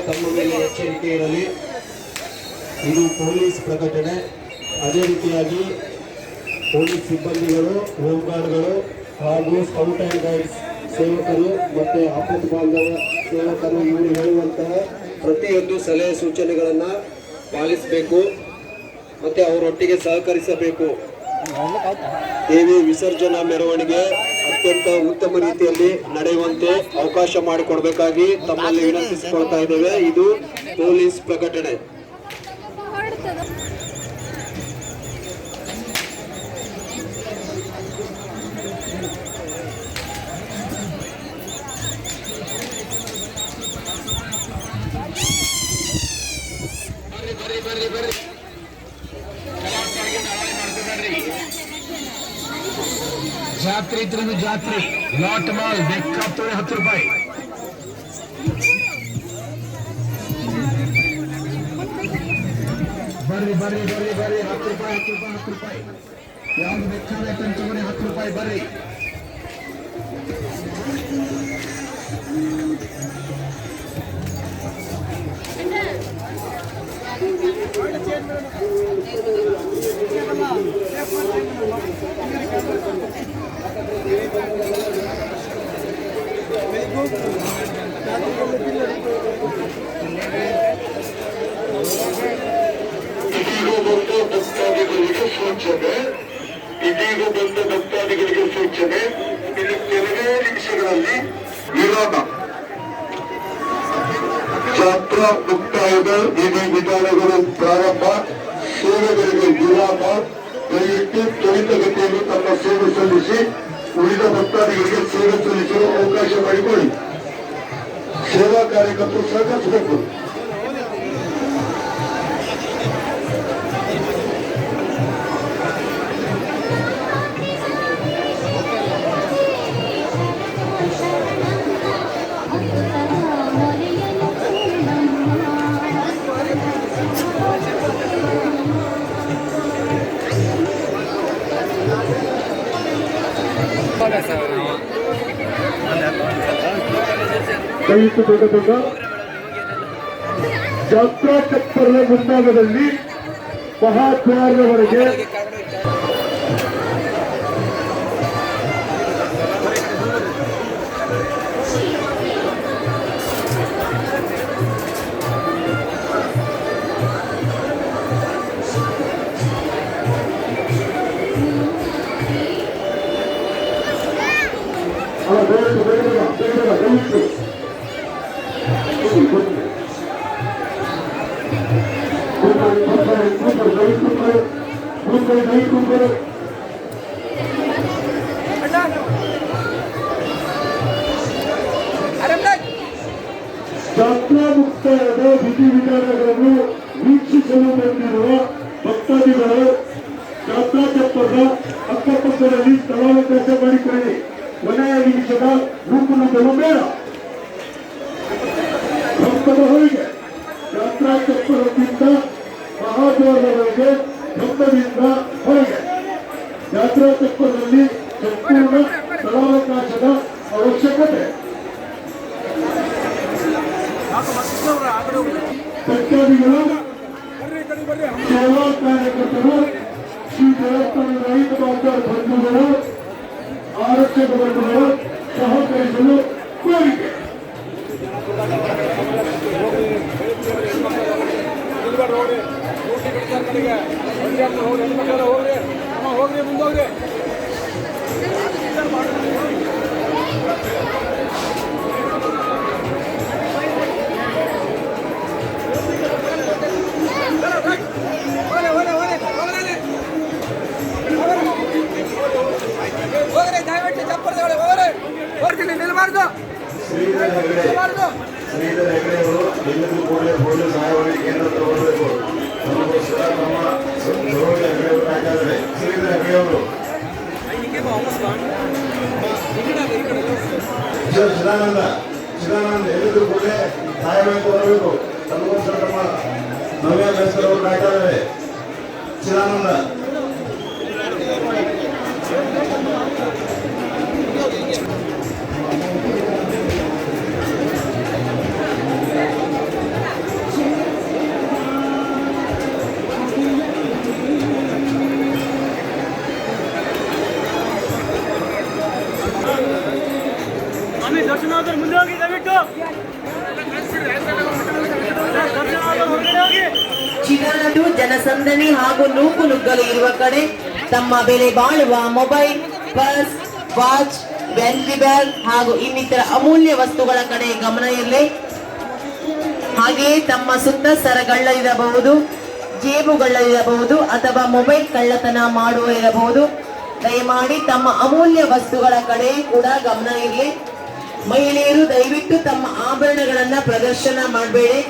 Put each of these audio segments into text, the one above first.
ತಮ್ಮ ಮೇಲೆ ಎಚ್ಚರಿಕೆ ಇರಲಿ. ಇದು ಪೊಲೀಸ್ ಪ್ರಕಟಣೆ. ಅದೇ ರೀತಿಯಾಗಿ ಪೊಲೀಸ್ ಸಿಬ್ಬಂದಿಗಳು, ಹೋಮ್ ಗಾರ್ಡ್ಗಳು ಹಾಗೂ ಸ್ಕೌಟ್ ಆ್ಯಂಡ್ ಗೈಡ್ಸ್ ಸೇವಕರು ಮತ್ತು ಆಪತ್ತು ಬಾಂಧವ ಸೇವಕರು ಇವರು ಹೇಳುವಂತಹ ಪ್ರತಿಯೊಂದು ಸಲಹೆ ಸೂಚನೆಗಳನ್ನು ಪಾಲಿಸಬೇಕು ಮತ್ತು ಅವರೊಟ್ಟಿಗೆ ಸಹಕರಿಸಬೇಕು. ದೇವಿ ವಿಸರ್ಜನಾ ಮೆರವಣಿಗೆ ಅತ್ಯಂತ ಉತ್ತಮ ರೀತಿಯಲ್ಲಿ ನಡೆಯುವಂತೆ ಅವಕಾಶ ಮಾಡಿಕೊಡಬೇಕಾಗಿ ತಮ್ಮಲ್ಲಿ ವಿನಂತಿಸಿಕೊಳ್ತಾ ಇದ್ದೇವೆ. ಇದು ಪೊಲೀಸ್ ಪ್ರಕಟಣೆ. ಜಾತ್ರೆ ಇದ್ರೂ ಜಾತ್ರೆ ಲಾಟ್ ಮಾಲ್ ಬೇಕಾಗ್ತದೆ 10 ರೂಪಾಯಿ. ಬರ್ರಿ ಬರ್ರಿ ಬರ್ರಿ ಬರ್ರಿ 10 ರೂಪಾಯಿ 10 ರೂಪಾಯಿ 10 ರೂಪಾಯಿ ಯಾವ್ದು ಬೇಕಾದ್ರೆ ತಗೊಳ್ಳಿ 10 ರೂಪಾಯಿ ಬರ್ರಿ. ಇದೀಗ ಬಂದ ಭಕ್ತಾದಿಗಳಿಗೆ ಸೂಚನೆ. ಇನ್ನು ಕೆಲವೇ ನಿಮಿಷಗಳಲ್ಲಿ ವಿರಾಮ. ಜಾತ್ರಾ ಮುಕ್ತಾಯದ ವಿಧಿ ವಿಧಾನಗಳು ಪ್ರಾರಂಭ. ಸೇವೆಗಳಿಗೆ ವಿರಾಮ. ದಯವಿಟ್ಟು ತ್ವರಿತಗತಿಯಲ್ಲಿ ತಮ್ಮ ಸೇವೆ ಸಲ್ಲಿಸಿ ಉಳಿದ ಭಕ್ತಾದಿಗಳಿಗೆ ಸೇವೆ ಸಲ್ಲಿಸಲು ಅವಕಾಶ ಮಾಡಿಕೊಳ್ಳಿ. ಸೇವಾ ಕಾರ್ಯಕರ್ತರು ಸಹಕರಿಸಬೇಕು. ದಯವಿಟ್ಟು ದೊಡ್ಡ ದೊಡ್ಡ ಜಾತ್ರಾ ಚಪ್ಪರದ ಮುಂಭಾಗದಲ್ಲಿ ಮಹಾದ್ವಾರದವರೆಗೆ ದಯವಿಟ್ಟು ಜಾತ್ರಾ ಮುಕ್ತಾಯದ ವಿಧಿವಿಧಾನಗಳನ್ನು ವೀಕ್ಷಿಸಲು ಬಂದಿರುವ ಭಕ್ತಾದಿಗಳು ಜಾತ್ರಾ ಚಪ್ಪರದ ಅಕ್ಕಪಕ್ಕದಲ್ಲಿ ಸ್ಥಳಾವಕಾಶ ಮಾಡಿಕೊಳ್ಳಿ. ಕೊನೆಯ ನಿಮಿಷದ ರೂಪುನುಗ್ಗಲು ಬೇಡ. ಭಕ್ತದ ಹೊರಗೆ ಜಾತ್ರಾ ಚಪ್ಪರದಿಂದ ಮಹಾದ್ವಾರದವರೆಗೆ ಭಕ್ತದಿಂದ ಹೊರಗೆ ಜಾತ್ರಾ ಚಪ್ಪರದಲ್ಲಿ ಸಂಪೂರ್ಣ ಸ್ಥಳಾವಕಾಶದ ಅವಶ್ಯಕತೆ. ಭಕ್ತಾದಿಗಳು, ಸೇವಾ ಕಾರ್ಯಕರ್ತರು, ಶ್ರೀ ದೇವಸ್ಥಾನದ ರೈತ ಬಾಂಧವ ಬಂಧುಗಳು, ಆರಕ್ಷಕ ಬಂಧುಗಳು ಸಹಕರಿಸಲು ಕೋರಿಕೆ. ಹೋಗ್ರಿ ಮುಂದೋಗ್ರಿ. ಶ್ರೀಧರ ಹೆಗಡೆಯವರು ಎಲ್ಲರಿಗೂ ಕೂಡಲೇ ಪೊಲೀಸ್ ಸಹಾಯವಾಣಿ ಕೇಂದ್ರ ತಗೊಳ್ಬೇಕು. ನಮಗೋಸ್ಕರ ತಮ್ಮ ಶ್ರೀಧರ ಹೆಗಡೆಯವರು ಚಿದಾನಂದ ಎಲ್ಲರಿಗೂ ಕೂಡಲೇ ಸಹಾಯವಾಣಿ ತಗೊಳ್ಬೇಕು. ನಮಗೋಸ್ಕರ ತಮ್ಮ ನವ್ಯ ಬೇಸರವರು ಕಾಯ್ತಾರೆ. ಚಿದಾನಂದ ದರ್ಶನ ಆದ್ರೆ ಮುಂದೆ ಹೋಗಿ ದಯವಿಟ್ಟು ದರ್ಶನ ಆದ್ರೆ ಹೊರಗಡೆ ಹೋಗಿ. ಚಿನ್ನದು ಜನಸಂದಣಿ ಹಾಗೂ ನೂಕು ನುಗ್ಗಲು ಇರುವ ಕಡೆ ತಮ್ಮ ಬೆಲೆ ಬಾಳುವ mobile, purse, watch, vanity bag ಹಾಗೂ ಇನ್ನಿತರ ಅಮೂಲ್ಯ ವಸ್ತುಗಳ ಕಡೆ ಗಮನ ಇರಲಿ. ಹಾಗೆಯೇ ತಮ್ಮ ಸುತ್ತ ಸರಗಳ್ಳರಿರಬಹುದು, ಜೇಬುಗಳ್ಳರಿರಬಹುದು ಅಥವಾ ಮೊಬೈಲ್ ಕಳ್ಳತನ ಮಾಡುವ ಇರಬಹುದು. ದಯಮಾಡಿ ತಮ್ಮ ಅಮೂಲ್ಯ ವಸ್ತುಗಳ ಕಡೆ ಕೂಡ ಗಮನ ಇರಲಿ. ಮಹಿಳೆಯರು ದಯವಿಟ್ಟು ತಮ್ಮ ಆಭರಣಗಳನ್ನ ಪ್ರದರ್ಶನ ಮಾಡಬೇಡಿ.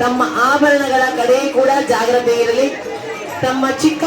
ತಮ್ಮ ಆಭರಣಗಳ ಕಡೆ ಕೂಡ ಜಾಗ್ರತೆ ಇರಲಿ. ತಮ್ಮ ಚಿಕ್ಕ